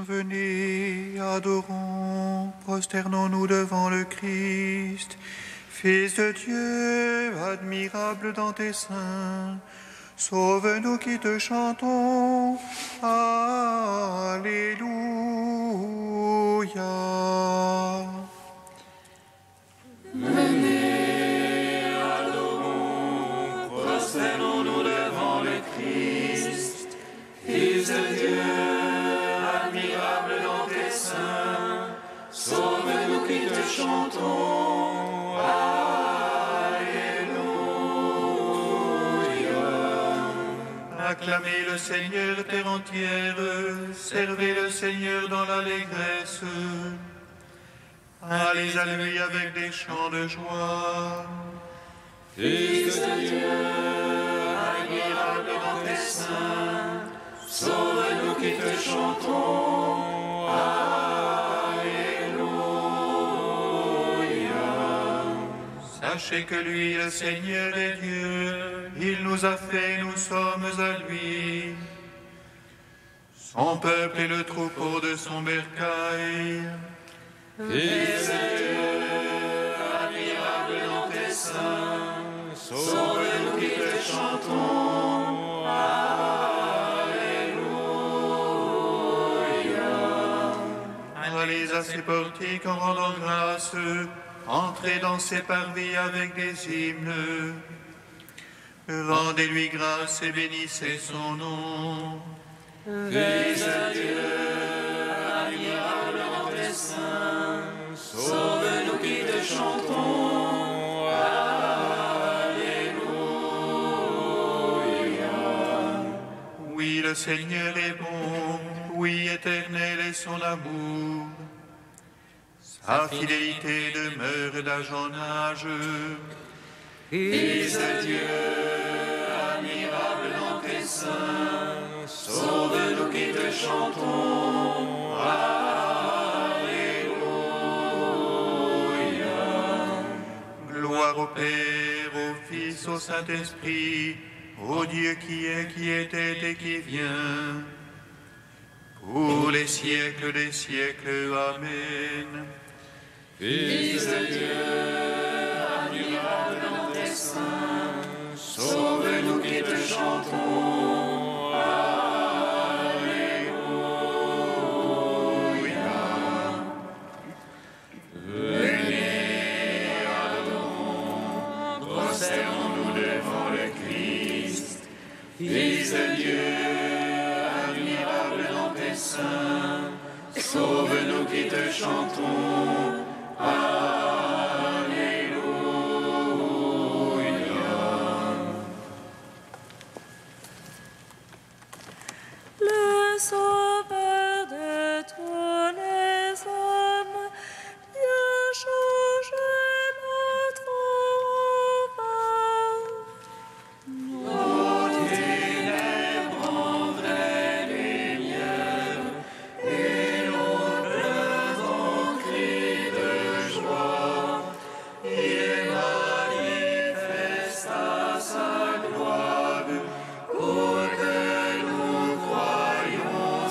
Venez, adorons, prosternons-nous devant le Christ, Fils de Dieu, admirable dans tes seins. Sauve-nous qui te chantons. Alléluia. Venez, adorons, prosternons-nous devant le Christ, Fils de Dieu, admirable dans tes seins. Sauve-nous qui te chantons. Alléluia. Acclamez le Seigneur, terre entière, servez le Seigneur dans l'allégresse. Allez à lui avec des chants de joie. Fils de Dieu, admirable dans tes seins, sauve-nous qui te chantons. Alléluia. Sachez que lui, le Seigneur est Dieu, il nous a fait, nous sommes à lui. Son peuple est le troupeau de son bercail. Fils de Dieu, admirable dans tes seins, sauve-nous qui te chantons. Alléluia. Allez à ses portiques en rendant grâce, entrez dans ses parvis avec des hymnes. Rendez-lui grâce et bénissez son nom. Fils de Dieu, admirable dans tes seins, sauve-nous qui te chantons. Alléluia. Oui, le Seigneur est bon, oui, éternel est son amour. Sa fidélité demeure d'âge en âge. Fils de Dieu, admirable dans tes seins, sauve-nous qui te chantons. Alléluia. Gloire au Père, au Fils, au Saint-Esprit, au Dieu qui est, qui était et qui vient, pour les siècles des siècles. Amen. Fils de Dieu, admirable dans tes seins, sauve-nous qui te chantons. Alléluia. Venez, adorons, prosternons-nous devant le Christ, Fils de Dieu, admirable dans tes seins, sauve-nous qui te chantons. Le Sauveur de tous les hommes, Dieu change notre envers. Nos ténèbres en vraie lumière, et nos pleurs en cris de joie. Il manifeste à sa gloire, pour que nous croyions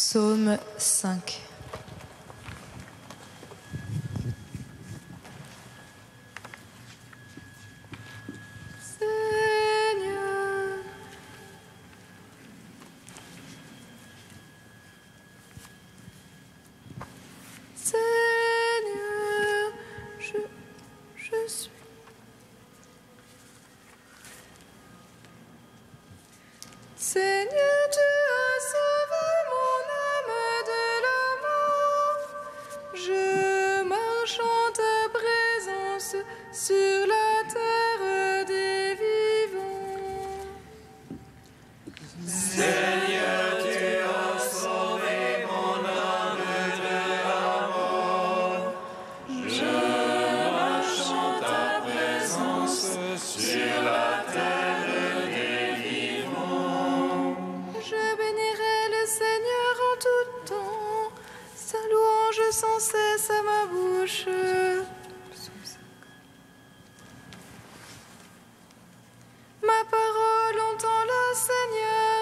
Psaume 5. Seigneur, Seigneur, je suis. Seigneur, tu as sauvé mon âme de la mort. Je marche en ta présence sur la terre des vivants. Seigneur, tu as sauvé mon âme de la mort. Je marche en ta présence sur la terre des vivants. Je bénirai le Seigneur en tout temps, sa louange sans cesse à ma bouche. Ma parole entends-la, Seigneur,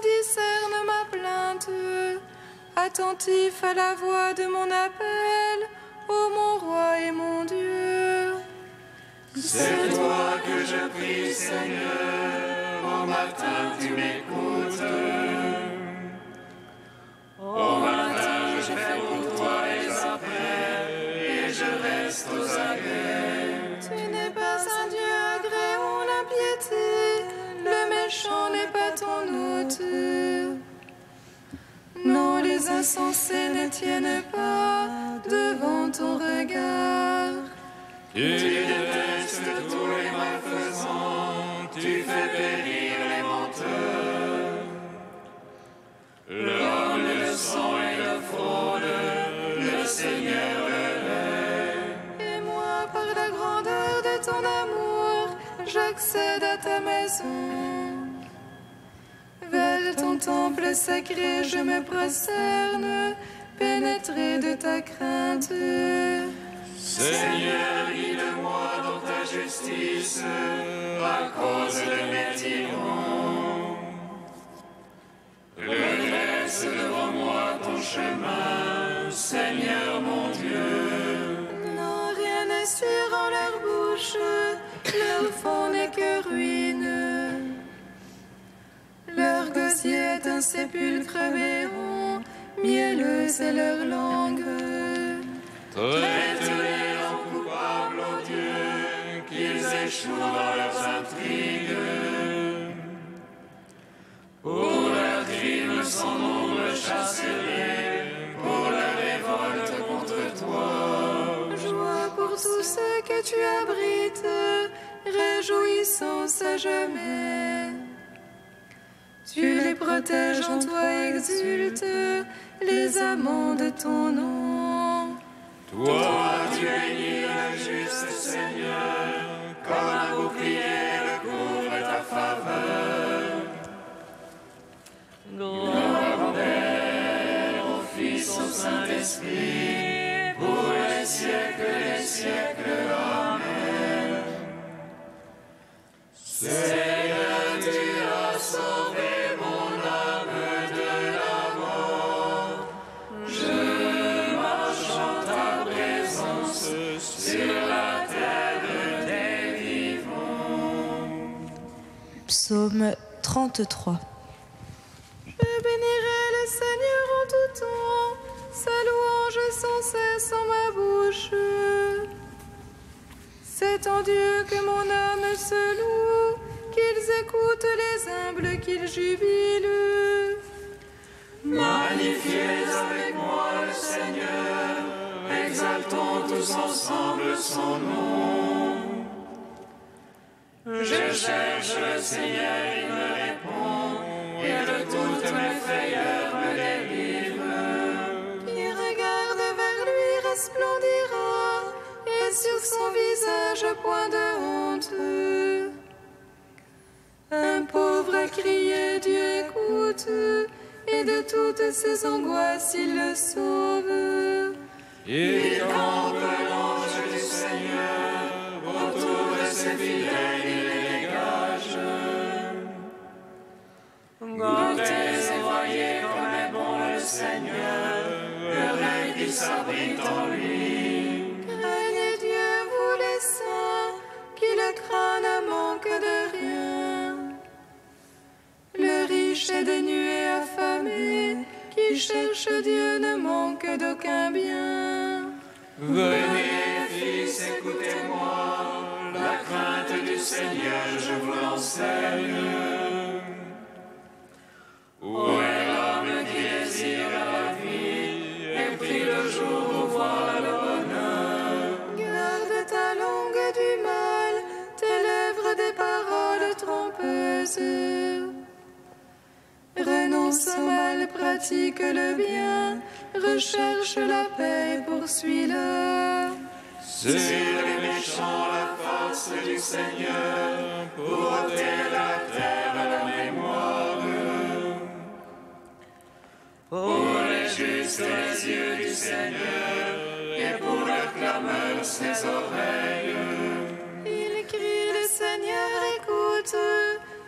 discerne ma plainte. Attentif à la voix de mon appel, ô mon roi et mon Dieu. C'est toi que je prie, Seigneur, au matin tu m'écoutes. Au matin je fais pour toi les appels et je reste aux aguets. Tu n'es pas un Dieu agréant l'impiété, le méchant n'est pas ton hôte. Non, les insensés ne tiennent pas devant ton regard. Tu détestes tous les malfaisants, tu fais périr les menteurs. L'homme de sang et de fraude, le Seigneur le hait. Et moi, par la grandeur de ton amour, j'accède à ta maison. Vers ton temple sacré, je me prosterne, pénétré de ta crainte. Seigneur, guide-moi dans ta justice, à cause de mes tyrans. Redresse devant moi ton chemin, Seigneur mon Dieu. Non, rien n'est sûr en leur bouche, leur fond n'est que ruine. Leur gosier est un sépulcre béant, mielleuse est leur langue. Traite-les en coupables, ô Dieu, qu'ils échouent dans leurs intrigues. Pour leurs crimes sans nombre, chasse-les, pour leur révolte contre toi. Joie pour tous ceux que tu abrites, réjouissance à jamais. Tu les protèges en toi, exulte les amants de ton nom. Toi, tu bénis le juste Seigneur, comme un bouclier le couvre ta faveur. Gloire au Père, au Fils, au Saint-Esprit, pour les siècles des siècles. Amen. Seigneur, tu as sauvé mon âme de la mort. Je marche en ta présence sur la terre des vivants. Psaume 33. Je bénirai le Seigneur en tout temps, sa louange sans cesse en ma bouche. C'est en Dieu que mon âme se loue, qu'ils écoutent les humbles, qu'ils jubilent. Magnifiez avec moi le Seigneur, exaltons tous ensemble son nom. Je cherche le Seigneur, il me répond, et de toutes mes frayeurs me délivre. Qui regarde vers lui resplendira, et sur son visage point de honte. Un pauvre a crié, Dieu écoute, et de toutes ses angoisses il le sauve. Il campe l'ange du Seigneur, autour de ses fidèles il les dégage. Goûtez et voyez comme est bon le Seigneur, le règne qui s'abrite en lui. Craignez Dieu, vous les saints, qui le craint ne manque de rien. Le riche est dénué et affamé, qui cherche Dieu ne manque d'aucun bien. Venez, fils, écoutez-moi, la crainte du Seigneur, je vous l'enseigne. Où est l'homme qui désire la vie et prie le jour où voit le bonheur? Garde ta langue du mal, tes lèvres des paroles trompeuses. Renonce au mal, pratique le bien, recherche la paix, poursuis-la. Sur les méchants la face du Seigneur, pour ôter la terre à la mémoire. Pour les justes les yeux du Seigneur, et pour leur clameur ses oreilles. Ils crient, le Seigneur écoute,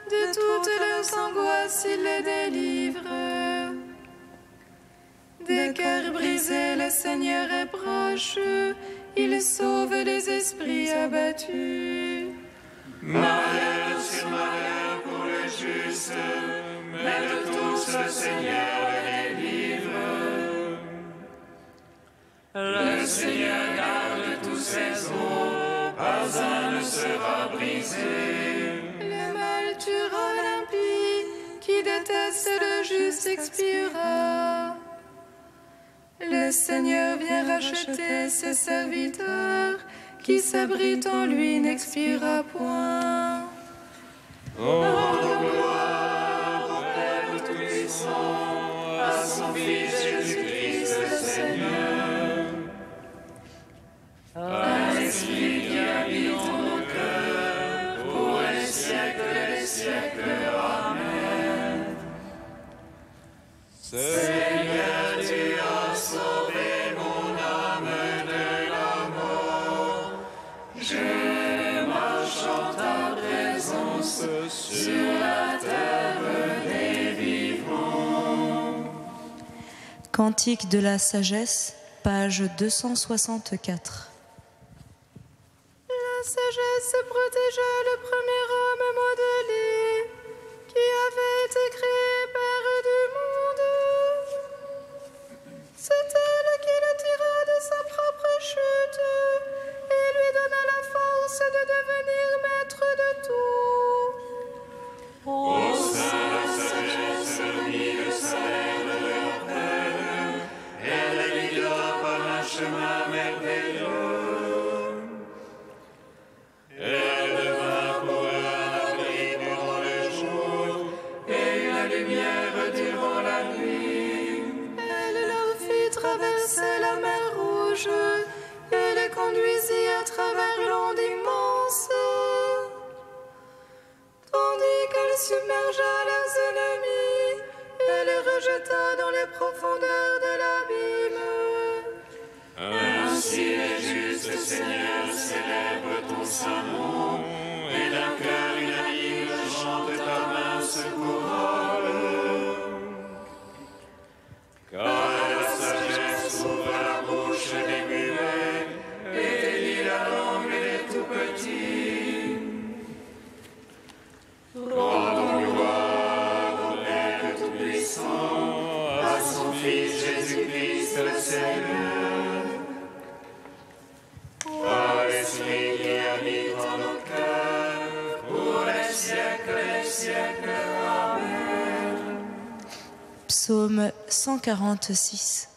de toutes leurs angoisses il les délivre. Des cœurs brisés, le Seigneur est proche, il sauve les esprits abattus. Malheur sur malheur pour les justes, mais de tous le Seigneur les délivre. Le Seigneur garde tous ses os, pas un ne sera brisé. Le mal tuera l'impie, qui déteste le juste expiera. Le Seigneur vient racheter ses serviteurs, qui s'abrite en lui n'expirera point. Rendons gloire au Père Tout-Puissant, à son Fils Jésus-Christ le Seigneur, à l'Esprit qui habite en nos cœurs, pour les siècles des siècles. Amen. Seigneur, tu as sauvé mon âme de la mort. Je marche en ta présence sur la terre des vivants. Cantique de la sagesse, page 264. La sagesse protégea le premier homme modelé, qui avait été créé Père du monde. C'est elle qui le tira de sa propre chute et lui donna la force de devenir maître de tout. Au sein de la sagesse, mit le salaire de leur peine, elle les guida par un chemin merveilleux. Elle devint pour eux un abri durant le jour et une lumière durant la nuit. Elle leur fit traverser la mer Rouge et les conduisit à travers l'onde immense. Tandis qu'elle submergea leurs ennemis et les rejeta dans les profondeurs de l'abîme. Ainsi les justes, Seigneur, célèbrent ton saint nom, et d'un cœur unanime chantent ta mince couronne. Car la sagesse ouvre la bouche des muets et délie la langue des tout-petits. Rendons gloire au Père Tout-Puissant, à son Fils Jésus-Christ le Seigneur, à l'Esprit qui habite en nos cœurs, pour les siècles des siècles. Amen. Psaume 146.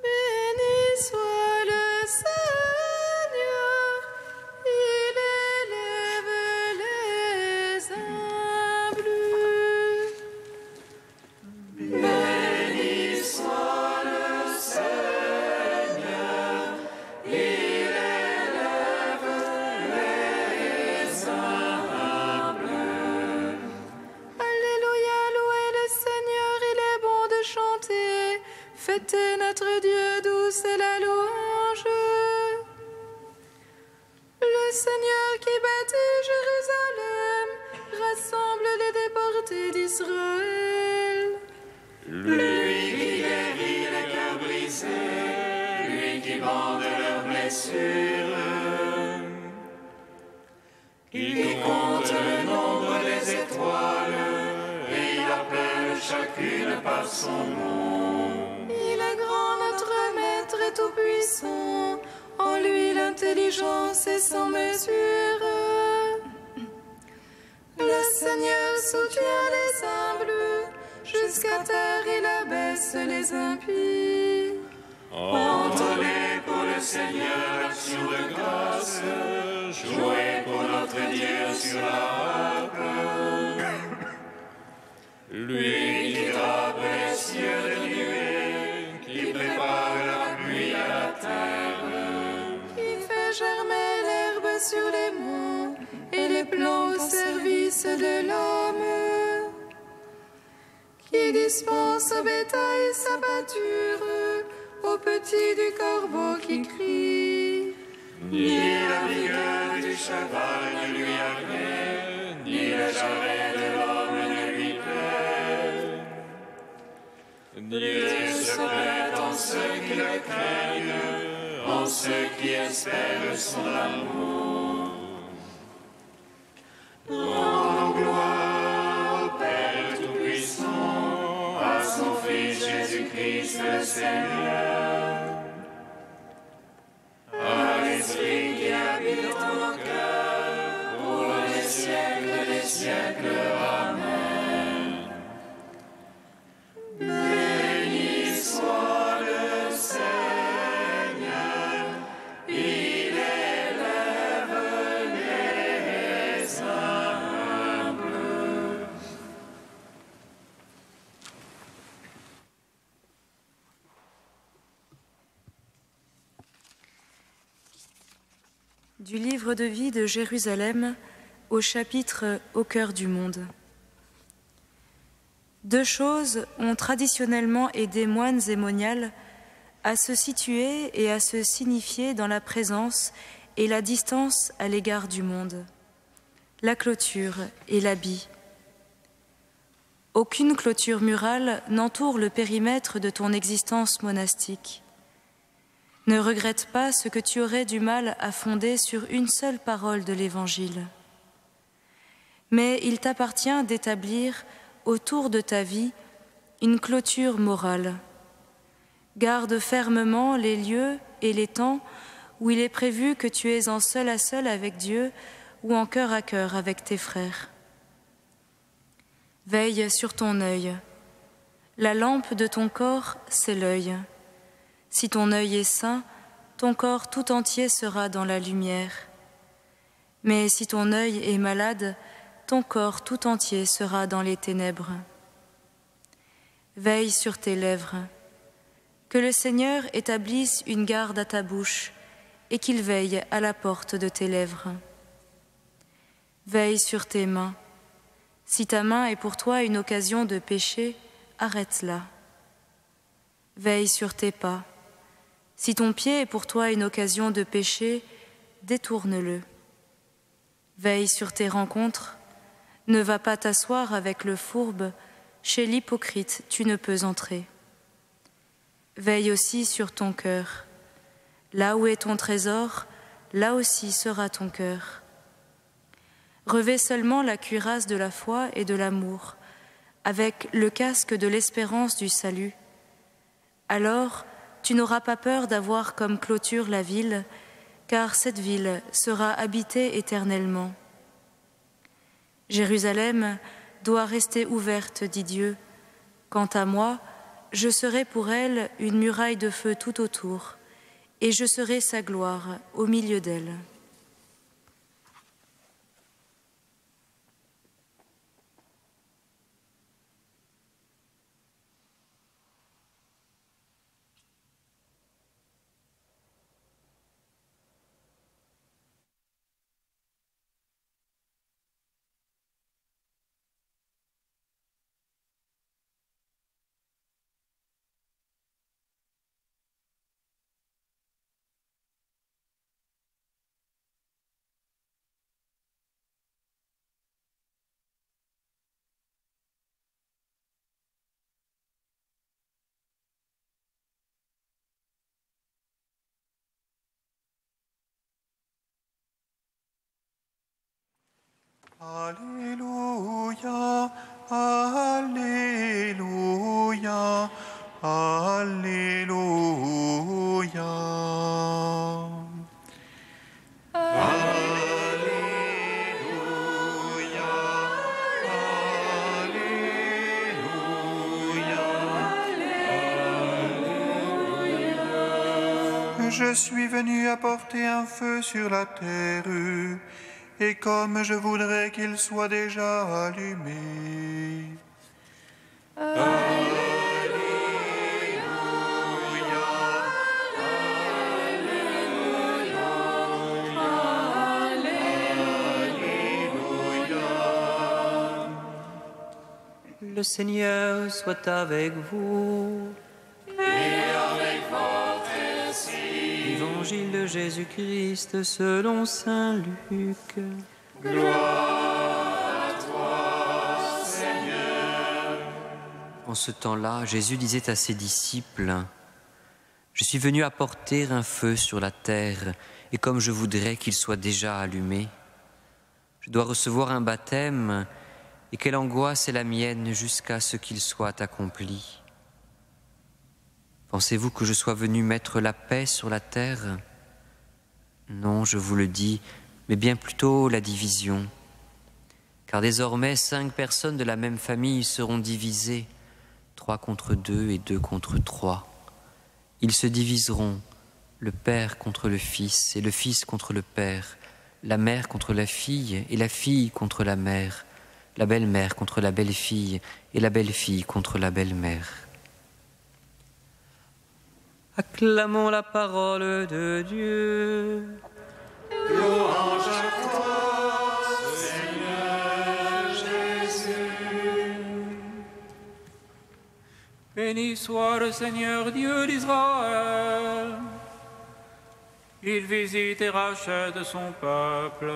Béni soit le Seigneur, il élève les humbles. Béni soit le Seigneur, il élève les humbles. Alléluia, louez le Seigneur, il est bon de chanter. Fêtez notre Dieu, douce est la louange. Le Seigneur qui bâtit Jérusalem rassemble les déportés d'Israël. Lui bandent leurs blessures. Il compte le nombre des étoiles et il appelle chacune par son nom. Il est grand, notre Maître et tout-puissant. En lui l'intelligence est sans mesure. Le Seigneur soutient les humbles, jusqu'à terre il abaisse les impies. Entonnez pour le Seigneur action de grâce, jouez pour notre Dieu sur la harpe. Lui qui grappe les cieux de nuées, qui prépare la pluie à la terre, Qui fait germer l'herbe sur les monts et les plants au service de l'homme. Qui dispense au bétail sa pâture, aux petits du corbeau qui crie. ni la vigueur du cheval ne lui arrive, ni le jarret de l'homme ne lui plaît. Dieu se plaît en ceux qui le craignent, en ceux qui espèrent son amour. Rendons gloire au Père Tout-Puissant, à son Fils Jésus-Christ le Seigneur, à l'Esprit qui habite en nos cœurs, pour les siècles des siècles. Amen. Béni soit le Seigneur, il élève les humbles. Du livre de vie de Jérusalem au chapitre Au cœur du monde. Deux choses ont traditionnellement aidé moines et moniales à se situer et à se signifier dans la présence et la distance à l'égard du monde, la clôture et l'habit. Aucune clôture murale n'entoure le périmètre de ton existence monastique. Ne regrette pas ce que tu aurais du mal à fonder sur une seule parole de l'Évangile. Mais il t'appartient d'établir autour de ta vie une clôture morale. Garde fermement les lieux et les temps où il est prévu que tu es en seul à seul avec Dieu ou en cœur à cœur avec tes frères. Veille sur ton œil. La lampe de ton corps, c'est l'œil. Si ton œil est sain, ton corps tout entier sera dans la lumière. Mais si ton œil est malade, ton corps tout entier sera dans les ténèbres. Veille sur tes lèvres. Que le Seigneur établisse une garde à ta bouche et qu'il veille à la porte de tes lèvres. Veille sur tes mains. Si ta main est pour toi une occasion de péché, arrête-la. Veille sur tes pas. Si ton pied est pour toi une occasion de péché, détourne-le. Veille sur tes rencontres. Ne va pas t'asseoir avec le fourbe, chez l'hypocrite tu ne peux entrer. Veille aussi sur ton cœur. Là où est ton trésor, là aussi sera ton cœur. Revêt seulement la cuirasse de la foi et de l'amour, avec le casque de l'espérance du salut. Alors, tu n'auras pas peur d'avoir comme clôture la ville, car cette ville sera habitée éternellement. Jérusalem doit rester ouverte, dit Dieu. Quant à moi, je serai pour elle une muraille de feu tout autour, et je serai sa gloire au milieu d'elle. Alléluia, Alléluia, Alléluia. Je suis venu apporter un feu sur la terre, et comme je voudrais qu'il soit déjà allumé. Alléluia, Alléluia. Le Seigneur soit avec vous. Évangile de Jésus-Christ selon saint Luc. Gloire à toi, Seigneur. En ce temps-là, Jésus disait à ses disciples : Je suis venu apporter un feu sur la terre, et comme je voudrais qu'il soit déjà allumé, je dois recevoir un baptême, et quelle angoisse est la mienne jusqu'à ce qu'il soit accompli. Pensez-vous que je sois venu mettre la paix sur la terre ? Non, je vous le dis, mais bien plutôt la division. Car désormais, 5 personnes de la même famille seront divisées, 3 contre 2 et 2 contre 3. Ils se diviseront, le père contre le fils et le fils contre le père, la mère contre la fille et la fille contre la mère, la belle-mère contre la belle-fille et la belle-fille contre la belle-mère. Acclamons la parole de Dieu. Louange à toi, Seigneur Jésus. Béni soit le Seigneur Dieu d'Israël. Il visite et rachète son peuple.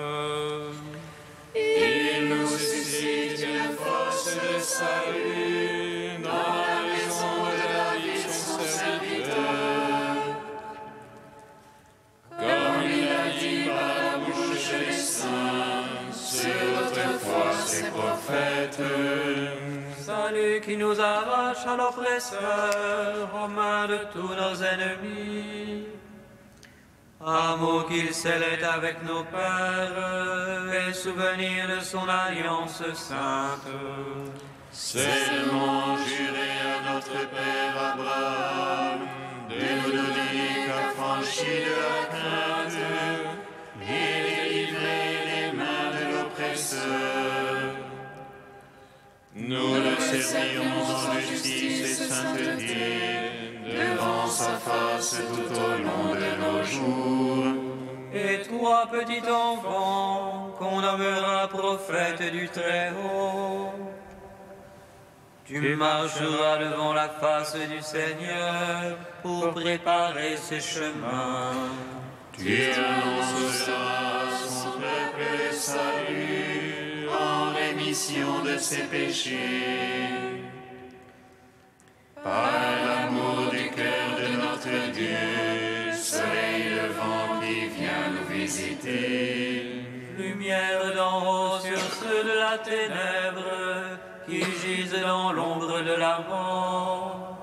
Il nous suscite une force de salut dans la maison de David, son serviteur. Comme il a dit par la bouche des saints, sur notre foi ses prophètes. Salut qui nous arrache à l'oppresseur, aux mains de tous nos ennemis. Amour qu'il scellait avec nos pères, et souvenir de son alliance sainte. Serment juré à notre Père Abraham, de nous donner qu'affranchis de la crainte, et délivrer les mains de l'oppresseur. Nous le servirons en justice et sainteté, devant sa face tout au long de nos jours. Et toi, petit enfant, qu'on nommera prophète du Très-Haut, tu marcheras devant la face du Seigneur pour préparer ses chemins. Tu annonceras à son peuple le salut en rémission de ses péchés. Par l'amour du cœur de notre Dieu, soleil levant qui vient nous visiter. Lumière d'en haut sur ceux de la ténèbre qui gisent dans l'ombre de la mort,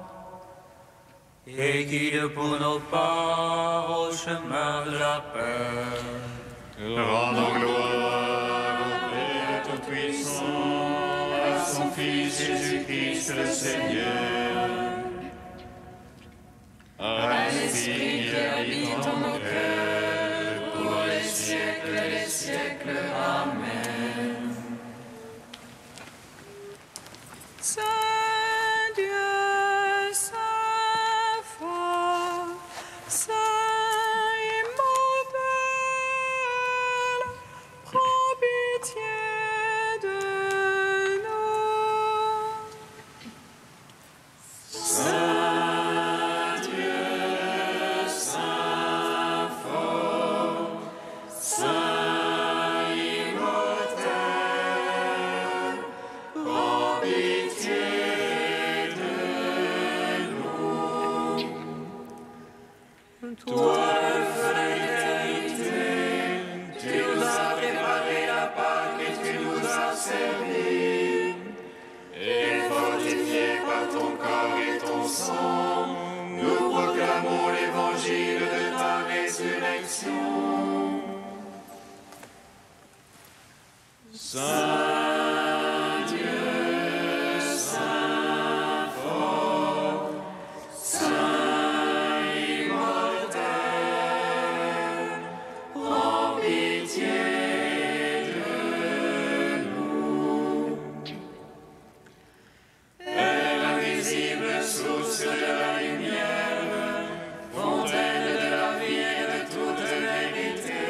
et guide pour nos pas au chemin de la paix. Rendons gloire au Père Tout-Puissant, à son Fils Jésus-Christ le Seigneur, à l'Esprit qui habite en nos cœurs, pour les siècles des siècles. Amen. Saint Dieu, Saint fort, Saint immortel, prends pitié de nous. Saint Dieu, Saint fort, Saint immortel, l'évangile de ta résurrection. Saint Dieu, Saint fort, Saint immortel, prends pitié de nous. Père invisible, source de la lumière, fontaine de la vie et de toute vérité,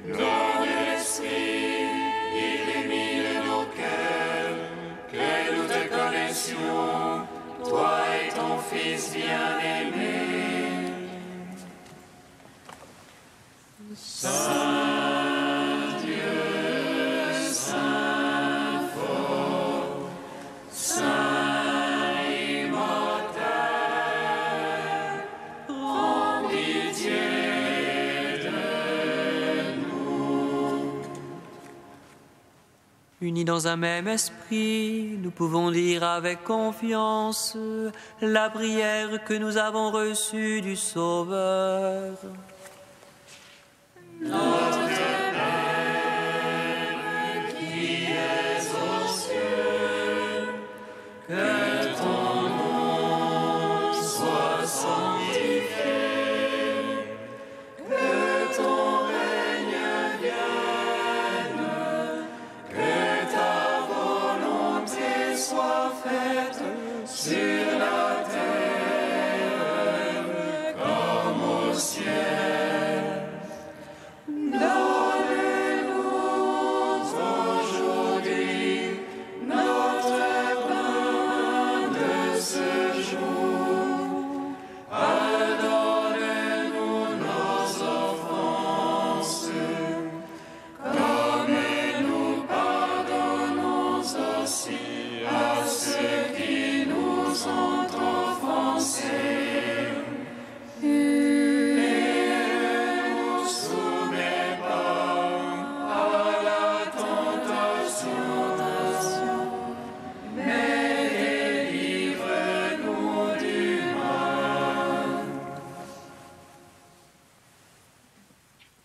donne l'esprit, illumine nos cœurs, que nous te connaissions, toi et ton Fils bien-aimé. Saint Dieu, Saint fort, Saint immortel, prends pitié de nous. Unis dans un même esprit, nous pouvons dire avec confiance la prière que nous avons reçue du Sauveur. Notre Père, qui es aux cieux, que ton nom soit sanctifié, que ton règne vienne, que ta volonté soit faite sur la terre comme au ciel. Donne-nous aujourd'hui notre pain de ce jour. Pardonne-nous nos offenses, comme nous pardonnons aussi à ceux qui nous ont offensés.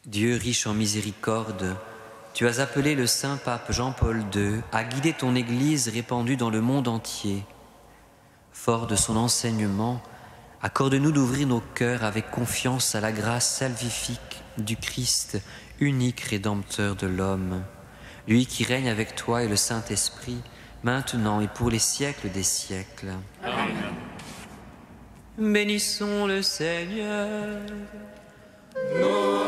Dieu riche en miséricorde, tu as appelé le saint pape Jean-Paul II à guider ton Église répandue dans le monde entier. Fort de son enseignement, accorde-nous d'ouvrir nos cœurs avec confiance à la grâce salvifique du Christ, unique Rédempteur de l'homme, lui qui règne avec toi et le Saint-Esprit, maintenant et pour les siècles des siècles. Amen. Bénissons le Seigneur. Nous